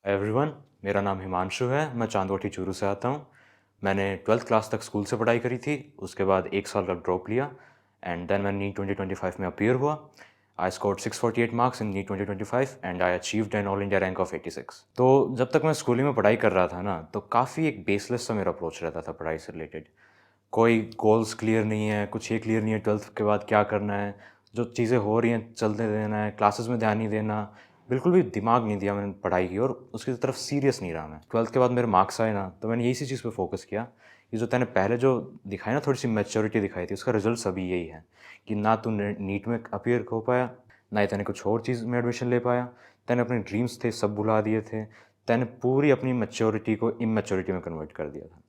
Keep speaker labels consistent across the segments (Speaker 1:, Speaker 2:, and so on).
Speaker 1: Everyone, मेरा नाम हिमांशु है। मैं चांदवटी चूरू से आता हूँ। मैंने 12th क्लास तक स्कूल से पढ़ाई करी थी। उसके बाद 1 साल का ड्रॉप लिया एंड देन मैं नीट 2025 में अपीयर हुआ। I scored 648 marks in NEET 2025 and I achieved an all India rank of 86। तो जब तक मैं स्कूलिंग में पढ़ाई कर रहा था ना, तो काफ़ी एक बेसलेस सा मेरा अप्रोच रहता था पढ़ाई से रिलेटेड। कोई गोल्स क्लियर नहीं है, कुछ ये क्लियर नहीं है 12th के बाद क्या करना है। जो चीज़ें हो रही हैं चलते देना है, क्लासेस में ध्यान नहीं देना। बिल्कुल भी दिमाग नहीं दिया मैंने पढ़ाई की और उसकी तरफ सीरियस नहीं रहा मैं। 12th के बाद मेरे मार्क्स आए ना, तो मैंने यही सी चीज़ पे फोकस किया। ये जो तैने पहले जो दिखाई ना, थोड़ी सी मैच्योरिटी दिखाई थी, उसका रिजल्ट अभी यही है कि ना तू नीट में अपीयर हो पाया, ना ही तैने कुछ और चीज़ में एडमिशन ले पाया। तैने अपने ड्रीम्स थे सब भुला दिए थे। तैने पूरी अपनी मैच्योरिटी को इमैच्योरिटी में कन्वर्ट कर दिया था।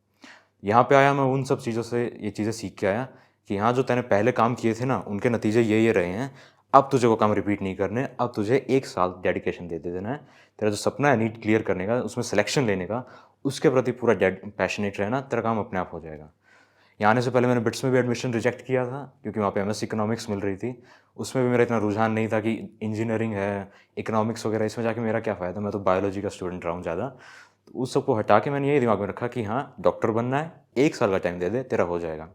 Speaker 1: यहाँ पे आया मैं उन सब चीज़ों से ये चीज़ें सीख के आया कि हाँ, जो तैने पहले काम किए थे ना, उनके नतीजे ये रहे हैं। अब तुझे वो काम रिपीट नहीं करने। अब तुझे 1 साल डेडिकेशन दे देना है। तेरा जो सपना है नीट क्लियर करने का, उसमें सिलेक्शन लेने का, उसके प्रति पूरा पैशनेट रहना। तेरा काम अपने आप हो जाएगा। यहाँ आने से पहले मैंने बिट्स में भी एडमिशन रिजेक्ट किया था, क्योंकि वहाँ पे एमएससी इकोनॉमिक्स मिल रही थी। उसमें भी मेरा इतना रुझान नहीं था कि इंजीनियरिंग है, इकोनॉमिक्स वगैरह, इसमें जाके मेरा क्या फ़ायदा। मैं तो बायोलॉजी का स्टूडेंट रहा हूँ ज़्यादा। तो उस सबको हटा के मैंने यही दिमाग में रखा कि हाँ, डॉक्टर बनना है, 1 साल का टाइम दे दे, तेरा हो जाएगा।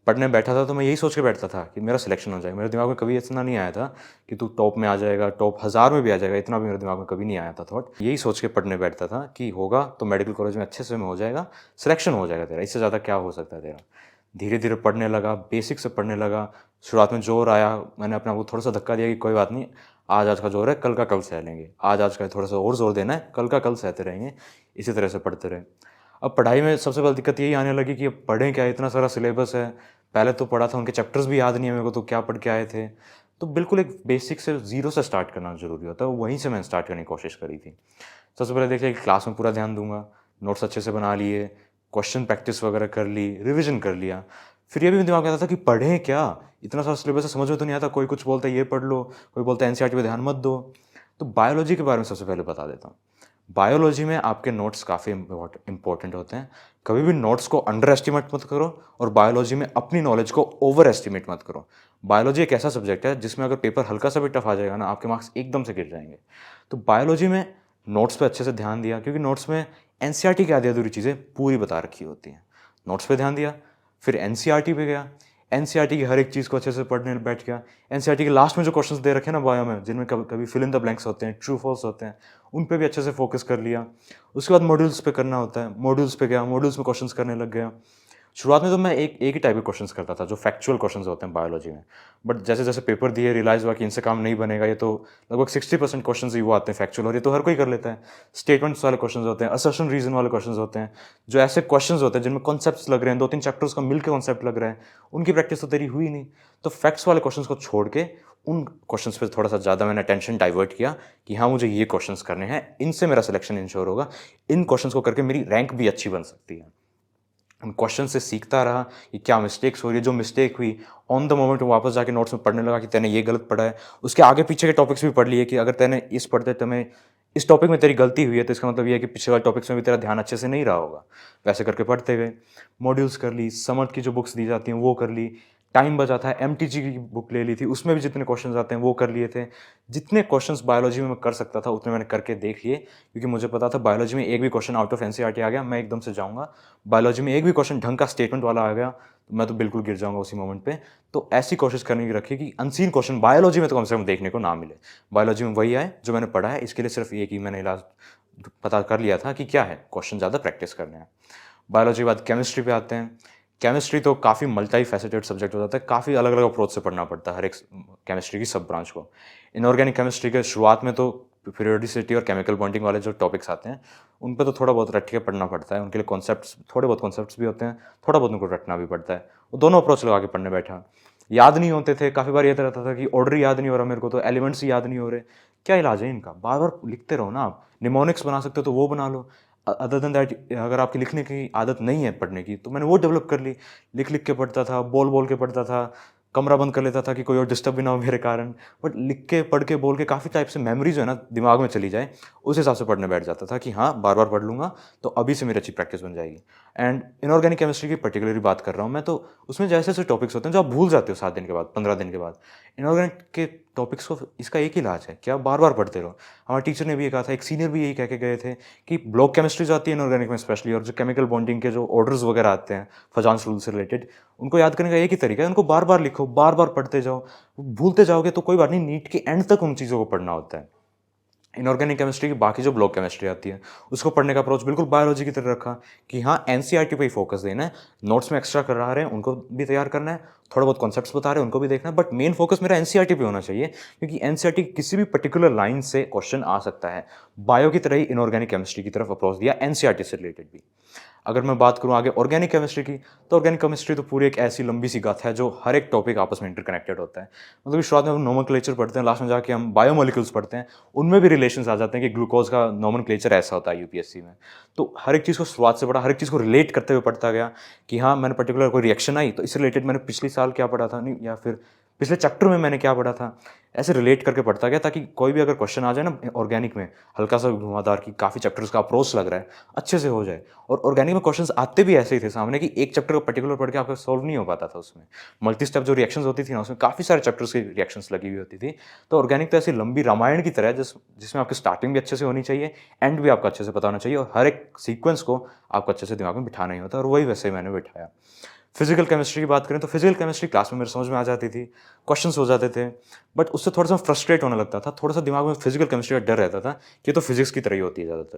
Speaker 1: पढ़ने बैठा था तो मैं यही सोच के बैठता था कि मेरा सिलेक्शन हो जाएगा। मेरे दिमाग में कभी इतना नहीं आया था कि तू टॉप में आ जाएगा, टॉप 1000 में भी आ जाएगा। इतना भी मेरे दिमाग में कभी नहीं आया था थॉट। यही सोच के पढ़ने बैठता था कि होगा तो मेडिकल कॉलेज में अच्छे से में हो जाएगा, सिलेक्शन हो जाएगा तेरा। इससे ज़्यादा क्या हो सकता है तेरा। धीरे धीरे पढ़ने लगा, बेसिक से पढ़ने लगा। शुरुआत में जोर आया, मैंने अपने आप को थोड़ा सा धक्का दिया कि कोई बात नहीं, आज का जोर है, कल का कल सह लेंगे। आज का थोड़ा सा और जोर देना है, कल का कल सहते रहेंगे। इसी तरह से पढ़ते रहे। अब पढ़ाई में सबसे बड़ी दिक्कत यही आने लगी कि अब पढ़ें क्या, इतना सारा सिलेबस है। पहले तो पढ़ा था, उनके चैप्टर्स भी याद नहीं है मेरे को, तो क्या पढ़ के आए थे। तो बिल्कुल एक बेसिक से ज़ीरो से स्टार्ट करना ज़रूरी होता है। वहीं से मैंने स्टार्ट करने की कोशिश करी थी। सबसे पहले देखिए कि क्लास में पूरा ध्यान दूंगा, नोट्स अच्छे से बना लिए, क्वेश्चन प्रैक्टिस वगैरह कर ली, रिविजन कर लिया। फिर ये भी दिमाग में आता था कि पढ़ें क्या, इतना सारा सिलेबस है, समझ में तो नहीं आता। कोई कुछ बोलता है ये पढ़ लो, कोई बोलता है एनसीईआरटी पे ध्यान मत दो। तो बायोलॉजी के बारे में सबसे पहले बता देता हूँ। बायोलॉजी में आपके नोट्स काफ़ी इंपॉर्टेंट होते हैं। कभी भी नोट्स को अंडर एस्टिमेट मत करो और बायोलॉजी में अपनी नॉलेज को ओवर एस्टिमेट मत करो। बायोलॉजी एक ऐसा सब्जेक्ट है जिसमें अगर पेपर हल्का सा भी टफ आ जाएगा ना, आपके मार्क्स एकदम से गिर जाएंगे। तो बायोलॉजी में नोट्स पे अच्छे से ध्यान दिया, क्योंकि नोट्स में एनसीईआरटी की आधी अधूरी चीज़ें पूरी बता रखी होती हैं। नोट्स पे ध्यान दिया, फिर एनसीईआरटी पे गया। एनसीईआरटी की हर एक चीज़ को अच्छे से पढ़ने बैठ गया। एनसीईआरटी के लास्ट में जो क्वेश्चंस दे रखे हैं ना बायो में, जिनमें कभी कभी फिल इन द ब्लैंक्स होते हैं, ट्रू फॉल्स होते हैं, उन पे भी अच्छे से फोकस कर लिया। उसके बाद मॉड्यूल्स पे करना होता है, मॉड्यूल्स पे गया, मॉड्यूल्स में क्वेश्चंस करने लग गया। शुरुआत में तो मैं एक ही टाइप के क्वेश्चंस करता था, जो फैक्चुअल क्वेश्चंस होते हैं बायोलॉजी में। बट जैसे जैसे पेपर दिए, रियलाइज हुआ कि इनसे काम नहीं बनेगा। ये तो लगभग 60% क्वेश्चन ही वो आते हैं फैक्चुअल, और ये तो हर कोई कर लेता है। स्टेटमेंट्स वाले क्वेश्चन होते हैं, असर्शन रीजन वाले क्वेश्चन होते हैं, जो ऐसे क्वेश्चन होते हैं जिनमें कॉन्सेप्ट्स लग रहे हैं, 2-3 चैप्टर्स का मिलकर कॉन्सेप्ट लग रहा है, उनकी प्रैक्टिस तो तेरी हुई नहीं। तो फैक्ट्स वाले क्वेश्चन को छोड़ के उन क्वेश्चंस पे थोड़ा सा ज़्यादा मैंने अटेंशन डाइवर्ट किया कि हाँ, मुझे ये क्वेश्चंस करने हैं, इनसे मेरा सिलेक्शन इंश्योर होगा, इन क्वेश्चंस को करके मेरी रैंक भी अच्छी बन सकती है। उन क्वेश्चन से सीखता रहा कि क्या मिस्टेक्स हो रही है। जो मिस्टेक हुई, ऑन द मोमेंट वापस जाके नोट्स में पढ़ने लगा कि तैने ये गलत पढ़ा है। उसके आगे पीछे के टॉपिक्स भी पढ़ लिए कि अगर तैने इस पढ़ते तुम्हें इस टॉपिक में तेरी गलती हुई है, तो इसका मतलब ये है कि पिछले वाले टॉपिक्स में भी तेरा ध्यान अच्छे से नहीं रहा होगा। वैसे करके पढ़ते गए, मॉड्यूल्स कर ली, समर की जो बुक्स दी जाती हैं वो कर ली। टाइम बचा था, एमटीजी की बुक ले ली थी, उसमें भी जितने क्वेश्चंस आते हैं वो कर लिए थे। जितने क्वेश्चंस बायोलॉजी में मैं कर सकता था उतने मैंने करके देख लिए, क्योंकि मुझे पता था बायोलॉजी में एक भी क्वेश्चन आउट ऑफ एनसीईआरटी आ गया, मैं एकदम से जाऊंगा। बायोलॉजी में एक भी क्वेश्चन ढंग का स्टेटमेंट वाला आ गया, तो मैं तो बिल्कुल गिर जाऊंगा उसी मोमेंट पे। तो ऐसी कोशिश करने की रखी कि अनसीन क्वेश्चन बायोलॉजी में तो कम से कम देखने को ना मिले। बायोलॉजी में वही आए जो मैंने पढ़ा है। इसके लिए सिर्फ एक ही मैंने इलाज पता कर लिया था कि क्या है, क्वेश्चन ज़्यादा प्रैक्टिस करने हैं। बायोलॉजी के बाद केमिस्ट्री पे आते हैं। केमिस्ट्री तो काफ़ी मल्टी फैसेटेड सब्जेक्ट हो जाता है, काफ़ी अलग अलग अप्रोच से पढ़ना पड़ता है हर एक केमिस्ट्री की सब ब्रांच को। इनऑर्गेनिक केमिस्ट्री के शुरुआत में तो पीरियोडिसिटी और केमिकल बॉन्डिंग वाले जो टॉपिक्स आते हैं, उन पर तो थोड़ा बहुत रट के पढ़ना पड़ता है। उनके लिए कॉन्सेप्ट्स, थोड़े बहुत कॉन्सेप्ट्स भी होते हैं, थोड़ा बहुत उनको रटना भी पड़ता है। वो दोनों अप्रोच लगा के पढ़ने बैठा। याद नहीं होते थे, काफ़ी बार ये रहता था कि ऑर्डर याद नहीं हो रहा मेरे को, तो एलिमेंट्स याद नहीं हो रहे। क्या इलाज है इनका, बार बार लिखते रहो ना। आप निमोनिक्स बना सकते हो तो वो बना लो। अदर देन दैट, अगर आपकी लिखने की आदत नहीं है पढ़ने की, तो मैंने वो डेवलप कर ली। लिख लिख के पढ़ता था, बोल बोल के पढ़ता था, कमरा बंद कर लेता था कि कोई और डिस्टर्ब भी ना हो मेरे कारण। बट लिख के, पढ़ के, बोल के काफ़ी टाइप से मेमोरी जो है ना दिमाग में चली जाए, उस हिसाब से पढ़ने बैठ जाता था कि हाँ, बार बार पढ़ लूँगा तो अभी से मेरी अच्छी प्रैक्टिस बन जाएगी। एंड इनऑर्गेनिक केमिस्ट्री की पर्टिकुलरली बात कर रहा हूँ मैं, तो उसमें जैसे ऐसे टॉपिक्स होते हैं जो आप भूल जाते हो 7 दिन के बाद, 15 दिन के बाद। इनऑर्गेनिक के टॉपिक्स को, इसका एक ही इलाज है कि आप बार बार पढ़ते रहो। हमारे टीचर ने भी ये कहा था, एक सीनियर भी यही कह के गए थे कि ब्लॉक केमिस्ट्री जो आती है इनऑर्गेनिक में स्पेशली, और जो केमिकल बॉन्डिंग के जो ऑर्डर्स वगैरह आते हैं फजांस रूल से रिलेटेड, उनको याद करने का एक ही तरीका है, उनको बार बार लिखो, बार बार पढ़ते जाओ। भूलते जाओगे तो कोई बात नहीं, नीट के एंड तक उन चीज़ों को पढ़ना होता है। इनऑर्गेनिक केमिस्ट्री की बाकी जो ब्लॉक केमिस्ट्री आती है उसको पढ़ने का अप्रोच बिल्कुल बायोलॉजी की तरह रखा कि हाँ एनसीईआरटी पे ही फोकस देना है, नोट्स में एक्स्ट्रा करा रहे हैं उनको भी तैयार करना है, थोड़ा बहुत कॉन्सेप्ट्स बता रहे हैं उनको भी देखना है, बट मेन फोकस मेरा एनसीईआरटी पे होना चाहिए, क्योंकि एनसीईआरटी किसी भी पर्टिकुलर लाइन से क्वेश्चन आ सकता है। बायो की तरह ही इनऑर्गेनिक केमिस्ट्री की तरफ अप्रोच दिया एनसीईआरटी से रिलेटेड भी। अगर मैं बात करूं आगे ऑर्गेनिक केमिस्ट्री की, तो ऑर्गेनिक केमिस्ट्री तो पूरी एक ऐसी लंबी सी गाथा है जो हर एक टॉपिक आपस में इंटरकनेक्टेड होता है। मतलब कि शुरुआत में हम नोमेनक्लेचर पढ़ते हैं, लास्ट में जाके हम बायोमोलिक्यूल्स पढ़ते हैं, उनमें भी रिलेशंस आ जाते हैं कि ग्लूकोज का नोमेनक्लेचर ऐसा होता है यूपीएससी में। तो हर एक चीज़ को शुरुआत से पढ़ा, हर एक चीज़ को रिलेट करते हुए पढ़ता गया कि हाँ मैंने पर्टिकुलर कोई रिएक्शन आई तो इससे रिलेटेड मैंने पिछले साल क्या पढ़ा था, नहीं या फिर पिछले चैप्टर में मैंने क्या पढ़ा था, ऐसे रिलेट करके पढ़ता गया ताकि कोई भी अगर क्वेश्चन आ जाए ना ऑर्गेनिक में हल्का सा घुमावदार की काफ़ी चैप्टर्स का अप्रोच लग रहा है, अच्छे से हो जाए। और ऑर्गेनिक में क्वेश्चंस आते भी ऐसे ही थे सामने कि एक चैप्टर को पर्टिकुलर पढ़ के आपका सॉल्व नहीं हो पाता था उसमें। मल्टी स्टेप जो रिएक्शंस होती थी ना उसमें काफ़ी सारे चैप्टर्स की रिएक्शंस लगी हुई होती थी। तो ऑर्गेनिक तो ऐसी लंबी रामायण की तरह है जिसमें आपकी स्टार्टिंग भी अच्छे से होनी चाहिए, एंड भी आपका अच्छे से पता होना चाहिए, और हर एक सीक्वेंस को आपको अच्छे से दिमाग में बिठाना ही होता है, और वही वैसे ही मैंने बिठाया। फिजिकल केमिस्ट्री की बात करें तो फिजिकल केमिस्ट्री क्लास में मेरे समझ में आ जाती थी, क्वेश्चंस हो जाते थे, बट उससे थोड़ा सा फ्रस्ट्रेट होने लगता था, थोड़ा सा दिमाग में फिजिकल केमिस्ट्री का डर रहता था कि ये तो फिजिक्स की तरह ही होती है ज़्यादातर।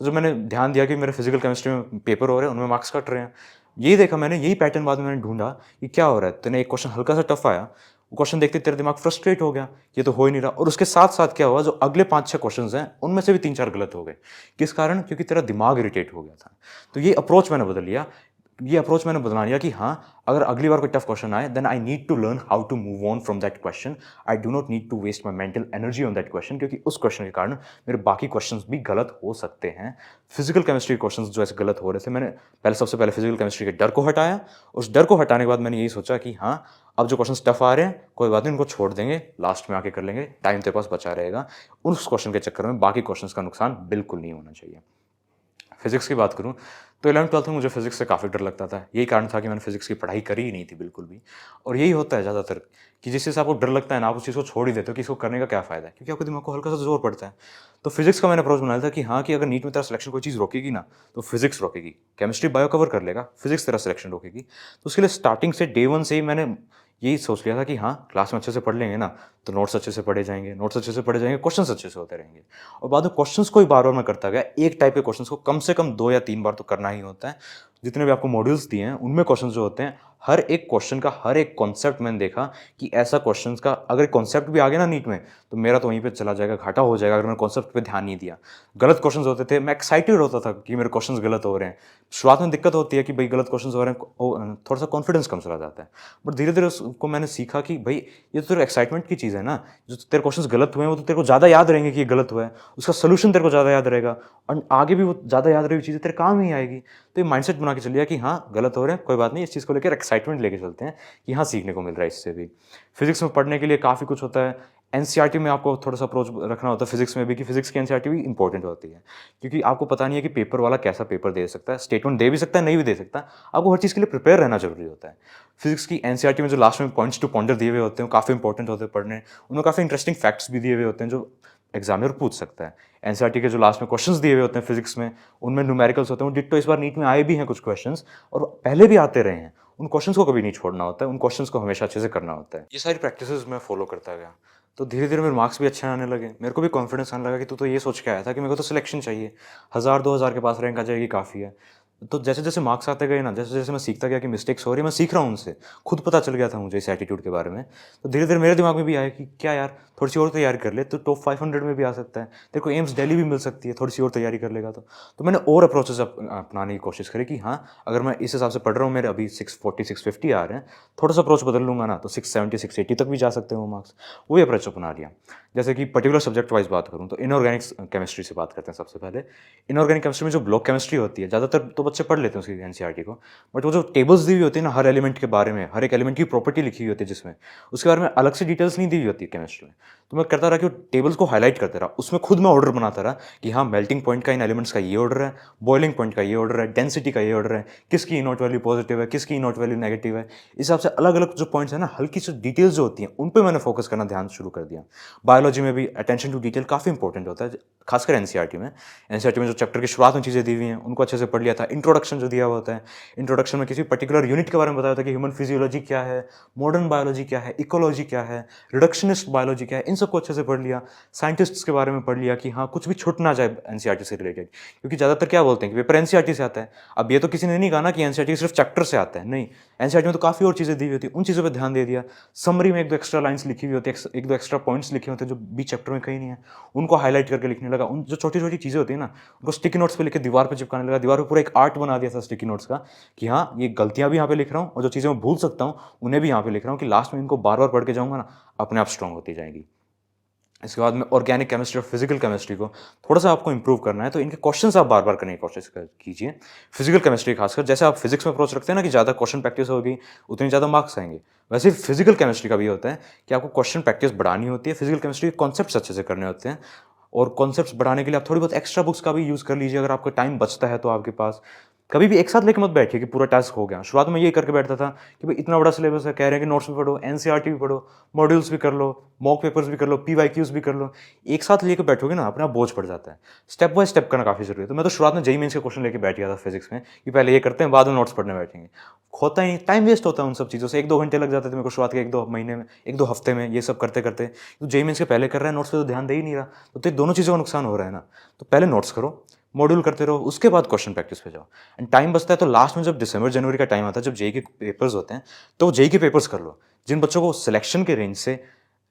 Speaker 1: तो जब मैंने ध्यान दिया कि मेरे फिजिकल केमिस्ट्री में पेपर हो रहे हैं, उनमें मार्क्स कट रहे हैं, यही देखा मैंने, यही पैटर्न बाद में मैंने ढूंढा कि क्या हो रहा है। तेने एक क्वेश्चन हल्का सा टफ आया, वो क्वेश्चन देखते तेरा दिमाग फ्रस्ट्रेट हो गया, ये तो हो ही नहीं रहा, और उसके साथ साथ क्या हुआ, जो अगले 5-6 क्वेश्चन हैं उनमें से भी 3-4 गलत हो गए। किस कारण? क्योंकि तेरा दिमाग इरिटेट हो गया था। तो ये अप्रोच मैंने बदल लिया, ये अप्रोच मैंने बदला लिया कि हाँ अगर अगली बार कोई टफ क्वेश्चन आए then I need to learn how to move on from that question. I do not need to waste my mental energy on that question, क्योंकि उस क्वेश्चन के कारण मेरे बाकी क्वेश्चंस भी गलत हो सकते हैं। फिजिकल केमिस्ट्री के क्वेश्चंस जो ऐसे गलत हो रहे थे, मैंने सबसे पहले फिजिकल केमिस्ट्री के डर को हटाया। उस डर को हटाने के बाद मैंने यही सोचा कि हाँ अब जो क्वेश्चन टफ आ रहे हैं कोई बात नहीं, उनको छोड़ देंगे, लास्ट में आके कर लेंगे, टाइम तेरे पास बचा रहेगा। उस क्वेश्चन के चक्कर में बाकी क्वेश्चन का नुकसान बिल्कुल नहीं होना चाहिए। फिजिक्स की बात करूँ तो 11th-12th में मुझे फिजिक्स से काफ़ी डर लगता था। यही कारण था कि मैंने फिजिक्स की पढ़ाई करी ही नहीं थी बिल्कुल भी। और यही होता है ज़्यादातर कि जिस चीज़ से आपको डर लगता है ना, आप उस चीज़ को छोड़ ही देते हो कि इसको करने का क्या फ़ायदा है, क्योंकि आपके दिमाग को हल्का सा जोर पड़ता है। तो फिजिक्स का मैंने अप्रोच बनाया था कि हाँ कि अगर नीट में तेरा सिलेक्शन कोई चीज़ रोकेगी ना तो फिजिक्स रोकेगी। केमिस्ट्री बायो कवर कर लेगा, फिजिक्स तेरा सिलेक्शन रोकेगी। तो उसके लिए स्टार्टिंग से डे 1 से ही मैंने यही सोच लिया था कि हाँ क्लास में अच्छे से पढ़ लेंगे ना तो नोट्स अच्छे से पढ़े जाएंगे, नोट्स अच्छे से पढ़े जाएंगे, क्वेश्चंस अच्छे से होते रहेंगे। और बाद में क्वेश्चंस को ही बार बार मैं करता गया, एक टाइप के क्वेश्चंस को कम से कम 2 या 3 बार तो करना ही होता है। जितने भी आपको मॉड्यूल्स दिए हैं उनमें क्वेश्चन जो होते हैं, हर एक क्वेश्चन का हर एक कॉन्सेप्ट मैंने देखा कि ऐसा क्वेश्चन का अगर कॉन्सेप्ट भी आ गया ना नीट में तो मेरा तो वहीं पे चला जाएगा, घाटा हो जाएगा अगर मैंने कॉन्सेप्ट पे ध्यान नहीं दिया। गलत क्वेश्चंस होते थे, मैं एक्साइटेड होता था कि मेरे क्वेश्चंस गलत हो रहे हैं। शुरुआत में दिक्कत होती है कि भाई गलत क्वेश्चंस हो रहे हैं, थोड़ा सा कॉन्फिडेंस कम चला जाता है, बट धीरे धीरे उसको मैंने सीखा कि भाई ये तो तेरे एक्साइटमेंट की चीज़ है ना, जो तेरे क्वेश्चंस गलत हुए हैं वो तो तेरे को ज़्यादा याद रहेंगे कि ये गलत हुआ है, उसका सोल्यूशन तेरे को ज़्यादा याद रहेगा, और आगे भी वो ज़्यादा याद रही हुई चीज़ें तेरे काम ही आएगी। तो ये माइंडसेट बना के चलिए कि हाँ गलत हो रहे हैं कोई बात नहीं, इस चीज़ को लेकर एक्साइटमेंट लेके चलते हैं कि हाँ सीखने को मिल रहा है इससे भी। फिजिक्स में पढ़ने के लिए काफ़ी कुछ होता है। एनसीईआरटी में आपको थोड़ा सा अप्रोच रखना होता है फिजिक्स में भी कि फिजिक्स की एनसीईआरटी भी इंपॉर्टेंट होती है, क्योंकि आपको पता नहीं है कि पेपर वाला कैसा पेपर दे सकता है, स्टेटमेंट दे भी सकता है नहीं भी दे सकता, आपको हर चीज़ के लिए प्रिपेयर रहना जरूरी होता है। फिजिक्स की एनसीईआरटी में जो लास्ट में पॉइंट्स टू पॉन्डर दिए हुए होते हैं काफ़ी इंपॉर्टेंट होते हैं पढ़ने, उनमें काफ़ी इंटरेस्टिंग फैक्ट्स भी दिए हुए होते हैं जो एग्जामिनर पूछ सकता है। एनसीईआरटी के जो लास्ट में क्वेश्चंस दिए हुए होते हैं फिजिक्स में, उनमें न्यूमेरिकल्स होते हैं, वो डिट्टो इस बार नीट में आए भी हैं कुछ क्वेश्चंस, और पहले भी आते रहे हैं। उन क्वेश्चंस को कभी नहीं छोड़ना होता है, उन क्वेश्चंस को हमेशा अच्छे से करना होता है। ये सारी प्रैक्टिसेस मैं फॉलो करता गया, तो धीरे धीरे मेरे मार्क्स भी अच्छे आने लगे। मेरे को भी कॉन्फिडेंस आने लगा कि तू तो ये सोच के आया था कि मेरे को तो सिलेक्शन चाहिए, 1000-2000 के पास रैंक आ जाएगी काफ़ी है। तो जैसे जैसे मार्क्स आते गए ना, जैसे जैसे मैं सीखता गया कि मिस्टेक्स हो रही है, मैं सीख रहा हूँ उनसे, खुद पता चल गया था मुझे इस एटीट्यूड के बारे में। तो धीरे धीरे मेरे दिमाग में भी आया कि क्या यार थोड़ी सी और तैयारी कर ले तो टॉप 500 में भी आ सकता है, तेरे को एम्स दिल्ली भी मिल सकती है, थोड़ी सी और तैयारी कर लेगा तो मैंने और अप्रोचेस अपनाने की कोशिश करी कि हाँ अगर मैं इस हिसाब से पढ़ रहा हूँ, मेरे अभी 640-650 आ रहे हैं, थोड़ा सा अप्रोच बदल लूँगा ना तो 670-680 तक भी जा सकते हैं वो मार्क्स। वही अप्रोच अपना लिया। जैसे कि पर्टिकुलर सब्जेक्ट वाइज बात करूँ तो इनऑर्गेनिक केमिस्ट्री से बात करते हैं सबसे पहले। इनऑर्गेनिक केमिस्ट्री में जो ब्लॉक केमिस्ट्री होती है, ज़्यादातर तो खुद से पढ़ लेते हैं उसकी एनसीईआरटी को, बट वो जो टेबल्स दी हुई होती है ना हर एलिमेंट के बारे में, हर एक एलिमेंट की प्रॉपर्टी लिखी हुई होती है जिसमें, उसके बारे में अलग से डिटेल्स नहीं दी हुई होती केमिस्ट्री में। तो मैं करता रहा कि वो टेबल्स को हाईलाइट करता रहा, उसमें खुद मैं ऑर्डर बनाता रहा कि हाँ मेल्टिंग पॉइंट का इन एलिमेंट्स का ये ऑर्डर है, बॉइलिंग पॉइंट का ये ऑर्डर है, डेंसिटी का ये ऑर्डर है, किसकी इनॉट वैल्यू पॉजिटिव है, किसकी इनॉट वैल्यू नेगेटिव है। इस हिसाब से अलग अलग जो पॉइंट्स है ना, हल्की सी डिटेल्स जो होती हैं उन पर मैंने फोकस करना ध्यान शुरू कर दिया। बायोलॉजी में भी अटेंशन टू डिटेल काफ़ी इंपॉर्टेंट होता है, खासकर एनसीईआरटी में। एनसीईआरटी में जो चैप्टर की शुरुआत में चीज़ें दी हुई हैं उनको अच्छे से पढ़ लिया था। इंट्रोडक्शन जो दिया हुआ होता है, इंट्रोडक्शन में किसी पर्टिकुलर यूनिट के बारे में बताया था कि ह्यूमन फिजियोलॉजी क्या है, मॉडर्न बायोलॉजी क्या है, इकोलॉजी क्या है, रिडक्शनिस्ट बायोलॉजी क्या है, इन सबको अच्छे से पढ़ लिया। साइंटिस्ट्स के बारे में पढ़ लिया कि हाँ कुछ भी छूट ना जाए एनसीईआरटी से रिलेटेड, क्योंकि ज़्यादातर क्या बोलते हैं कि पेपर एनसीईआरटी से आता है। अब ये तो किसी ने नहीं कहा ना कि एनसीईआरटी सिर्फ चैप्टर से आता है, नहीं, एनसीईआरटी में तो काफ़ी और चीज़ें दी हुई होती है, उन चीज़ों पर ध्यान दे दिया। समरी में एक दो एक्स्ट्रा लाइन्स लिखी हुई होती है, एक दो एक्स्ट्रा पॉइंट्स लिखे होते हैं जो बी चैप्टर में कहीं नहीं है, उनको हाईलाइट करके लिखने लगा। उन जो छोटी छोटी चीज़ें होती है ना उनको स्टिकी नोट्स पे लिख के दीवार पे चिपकाने लगा। दीवार पे पूरा एक आर्ट बना दिया था स्टिकी नोट्स का कि हाँ ये गलतियां भी यहाँ पे लिख रहा हूँ और जो चीज़ें मैं भूल सकता हूँ उन्हें भी यहाँ पे लिख रहा हूँ कि लास्ट में इनको बार बार पढ़ के जाऊँगा ना, अपने आप स्ट्रॉन्ग होती जाएगी। इसके बाद में ऑर्गेनिक केमिस्ट्री और फिजिकल केमिस्ट्री को थोड़ा सा आपको इंप्रूव करना है, तो इनके क्वेश्चंस आप बार बार करने की कोशिश कीजिए। फिजिकल केमिस्ट्री खासकर, जैसे आप फिजिक्स में अप्रोच रखते हैं ना कि ज़्यादा क्वेश्चन प्रैक्टिस होगी उतनी ज़्यादा मार्क्स आएंगे, वैसे फिजिकल केमिस्ट्री का भी होता है कि आपको क्वेश्चन प्रैक्टिस बढ़ानी होती है। फिजिकल केमिस्ट्री के कॉन्सेप्ट्स अच्छे से करने होते हैं, और कॉन्सेप्ट्स बढ़ाने के लिए आप थोड़ी बहुत एक्स्ट्रा बुक्स का भी यूज़ कर लीजिए अगर आपका टाइम बचता है तो आपके पास। कभी भी एक साथ लेके मत बैठिए कि पूरा टास्क हो गया। शुरुआत में यही करके बैठता था कि भाई इतना बड़ा सिलेबस है, कह रहे हैं कि नोट्स भी पढ़ो, एनसीईआरटी भी पढ़ो, मॉड्यूल्स भी कर लो, मॉक पेपर्स भी कर लो, पीवाईक्यूज भी कर लो। एक साथ लेके बैठोगे ना अपना बोझ पड़ जाता है। स्टेप बाय स्टेप करना काफ़ी जरूरी है। तो मैं तो शुरुआत में जेईई मेंस के क्वेश्चन लेके बैठ गया था फिजिक्स में कि पहले ये करते हैं बाद में नोट्स पढ़ने बैठेंगे। होता ही नहीं, टाइम वेस्ट होता है उन सब चीज़ों से। 1-2 घंटे लग जाते थे मेरे को शुरुआत के 1-2 महीने में, 1-2 हफ्ते में ये सब करते करते। तो जेईई मेंस के पहले कर रहा है, नोट्स पे तो ध्यान दे ही नहीं रहा, तो दोनों चीज़ों का नुकसान हो रहा है ना। तो पहले नोट्स करो, मॉड्यूल करते रहो, उसके बाद क्वेश्चन प्रैक्टिस पे जाओ। एंड टाइम बचता है तो लास्ट में जब दिसंबर जनवरी का टाइम आता है, जब जेईई के पेपर्स होते हैं, तो जेईई के पेपर्स कर लो। जिन बच्चों को सिलेक्शन के रेंज से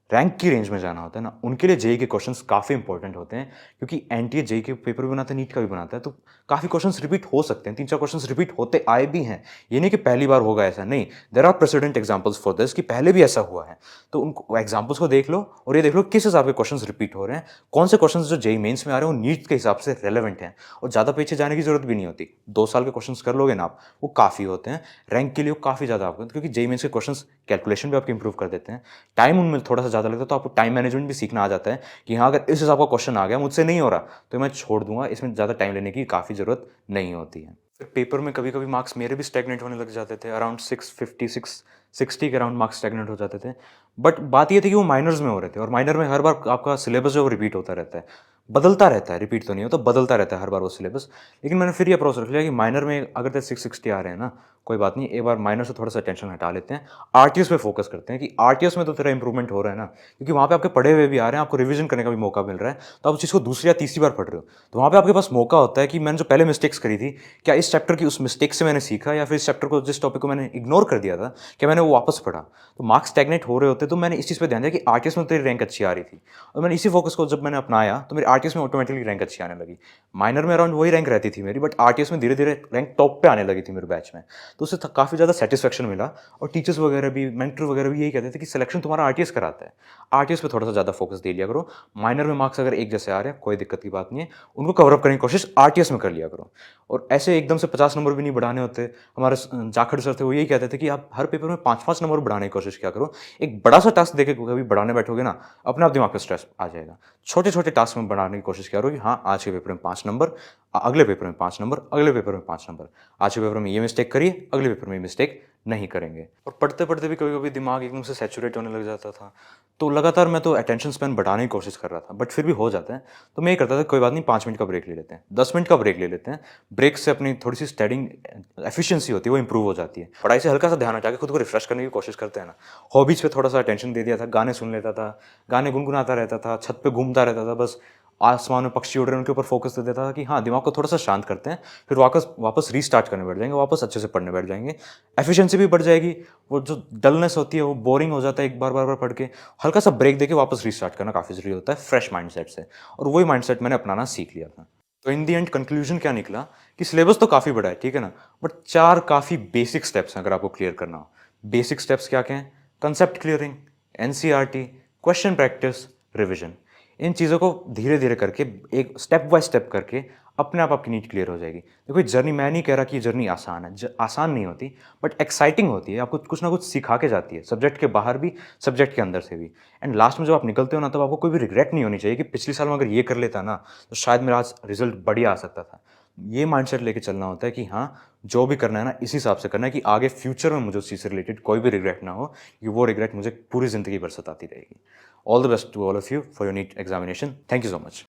Speaker 1: रैंक की रेंज में जाना होता है ना, उनके लिए जेईई के क्वेश्चंस काफ़ी इंपॉर्टेंट होते हैं, क्योंकि एनटीए जेईई के पेपर भी बनाता है, नीट का भी बनाता है, तो काफ़ी क्वेश्चंस रिपीट हो सकते हैं। 3-4 क्वेश्चंस रिपीट होते आए भी हैं, ये नहीं कि पहली बार होगा, ऐसा नहीं। There are precedent examples for this कि पहले भी ऐसा हुआ है। तो उन एग्जाम्पल्स को देख लो और ये देख लो किस हिसाब के क्वेश्चंस रिपीट हो रहे हैं, कौन से क्वेश्चंस जो जेईई मेंस में आ रहे हैं वो नीट के हिसाब से रेलेवेंट हैं, और ज़्यादा पीछे जाने की जरूरत भी नहीं होती। 2 साल के क्वेश्चंस कर लोगे ना आप, वो काफ़ी होते हैं रैंक के लिए, काफ़ी ज़्यादा आपको, क्योंकि जेईई मेंस के क्वेश्चंस कैलकुलेशन भी आपकी इंप्रूव कर देते हैं। टाइम उनमें थोड़ा सा ज़्यादा लगता है, तो आपको टाइम मैनेजमेंट भी सीखना आ जाता है कि हाँ अगर इस हिसाब का क्वेश्चन आ गया, मुझसे नहीं हो रहा, तो मैं छोड़ दूंगा, इसमें ज़्यादा टाइम लेने की काफ़ी ज़रूरत नहीं होती है। फिर पेपर में कभी कभी मार्क्स मेरे भी स्टैग्नेंट होने लग जाते थे, अराउंड 650 660 के अराउंड मार्क्स स्टैग्नेंट हो जाते थे। बट बात ये थी कि वो माइनर्स में हो रहे थे, और माइनर में हर बार आपका सिलेबस जो रिपीट होता रहता है, बदलता रहता है, रिपीट तो नहीं होता, बदलता रहता है हर बार वो सिलेबस। लेकिन मैंने फिर ये अप्रोच रख लिया कि माइनर में अगर 660 आ रहे हैं ना, कोई बात नहीं, एक बार माइनर से थोड़ा सा टेंशन हटा लेते हैं, आरटीएस पे फोकस करते हैं कि आरटीएस में तो तेरा इंप्रूवमेंट हो रहा है ना, क्योंकि वहाँ पे आपके पढ़े हुए भी आ रहे हैं, आपको रिवीजन करने का भी मौका मिल रहा है, तो आप उस चीज़ को दूसरी या तीसरी बार पढ़ रहे हो, तो वहाँ पे आपके पास मौका होता है कि मैंने जो पहले मिस्टेक्स करी थी, क्या इस चैप्टर की उस मिस्टेक से मैंने सीखा, या फिर इस चैप्टर को, जिस टॉपिक को मैंने इग्नोर कर दिया था, क्या मैंने वो वापस पढ़ा। तो मार्क्स स्टैग्नेट हो रहे होते, तो मैंने इस चीज़ पर ध्यान दिया कि आरटीएस में तेरी रैंक अच्छी आ रही थी, और मैंने इसी फोकस को जब मैंने अपनाया तो मेरी आरटीएस में ऑटोमेटिकली रैंक अच्छी आने लगी। माइनर में अराउंड वही रैंक रहती थी मेरी, बट आरटीएस में धीरे धीरे रैंक टॉप पे आने लगी थी मेरे बैच में, तो उससे काफ़ी ज़्यादा सेटिस्फेक्शन मिला। और टीचर्स वगैरह भी, मेंटर वगैरह भी यही कहते थे कि सिलेक्शन तुम्हारा आरटीएस कराता है, आरटीएस पे थोड़ा सा ज़्यादा फोकस दे लिया करो। माइनर में मार्क्स अगर एक जैसे आ रहे हैं कोई दिक्कत की बात नहीं है, उनको कवर अप करने की कोशिश आरटीएस में कर लिया करो। और ऐसे एकदम से 50 नंबर भी नहीं बढ़ाने होते। हमारे जाखड़ सर थे, वो यही कहते थे कि आप हर पेपर में 5-5 नंबर बढ़ाने की कोशिश किया करो। एक बड़ा सा टास्क देके कभी बढ़ाने बैठोगे ना, अपने आप दिमाग पे स्ट्रेस आ जाएगा। छोटे छोटे टास्क में बढ़ाने की कोशिश किया करो कि हाँ आज के पेपर में 5 नंबर, अगले पेपर में 5 नंबर, अगले पेपर में 5 नंबर, आज के पेपर में ये मिस्टेक करिए, अगले पेपर में ये मिस्टेक नहीं करेंगे। और पढ़ते पढ़ते भी कभी कभी दिमाग एकदम से सैचुरेट होने लग जाता था, तो लगातार मैं तो अटेंशन स्पैन बढ़ाने की कोशिश कर रहा था, बट फिर भी हो जाता है। तो मैं ये करता था कोई बात नहीं, 5 मिनट का ब्रेक ले लेते हैं, 10 मिनट का ब्रेक ले लेते हैं। ब्रेक से अपनी थोड़ी सी स्टडिंग एफिशिएंसी होती है वो इंप्रूव हो जाती है। पढ़ाई से हल्का सा ध्यान हटा के खुद को रिफ्रेश करने की कोशिश करते हैं ना। हॉबीज पे थोड़ा सा अटेंशन दे दिया था, गाने सुन लेता था, गाने गुनगुनाता रहता था, छत पे घूमता रहता था, बस आसमान में पक्षी उड़ रहे हैं उनके ऊपर फोकस दे देता था कि हाँ दिमाग को थोड़ा सा शांत करते हैं, फिर वापस रीस्टार्ट करने बैठ जाएंगे, वापस अच्छे से पढ़ने बैठ जाएंगे, एफिशिएंसी भी बढ़ जाएगी। वो जो डलनेस होती है, वो बोरिंग हो जाता है एक बार बार पढ़ के, हल्का सा ब्रेक देके वापस रीस्टार्ट करना काफ़ी जरूरी होता है फ्रेश माइंडसेट से, और वही माइंडसेट मैंने अपनाना सीख लिया था। तो इन दी एंड कंक्लूजन क्या निकला कि सिलेबस तो काफ़ी बड़ा है, ठीक है ना, बट 4 काफ़ी बेसिक स्टेप्स हैं अगर आपको क्लियर करना हो। बेसिक स्टेप्स क्या क्या हैं? Concept clearing, NCERT, question practice, revision. इन चीज़ों को धीरे धीरे करके, एक स्टेप बाय स्टेप करके अपने आप आपकी नीट क्लियर हो जाएगी। देखो जर्नी, मैं नहीं कह रहा कि ये जर्नी आसान है, आसान नहीं होती, बट एक्साइटिंग होती है, आपको कुछ ना कुछ सिखा के जाती है, सब्जेक्ट के बाहर भी, सब्जेक्ट के अंदर से भी। एंड लास्ट में जब आप निकलते हो ना, तब आपको कोई भी रिग्रेट नहीं होनी चाहिए कि पिछले साल में अगर ये कर लेता ना, तो शायद मेरा आज रिजल्ट बढ़िया आ सकता था। ये माइंडसेट लेके चलना होता है कि हाँ, जो भी करना है ना, इस हिसाब से करना है कि आगे फ्यूचर में मुझे उस चीज़ से रिलेटेड कोई भी रिग्रेट ना हो, कि वो रिग्रेट मुझे पूरी ज़िंदगी भर सताती रहेगी। All the best to all of you for your NEET examination. Thank you so much.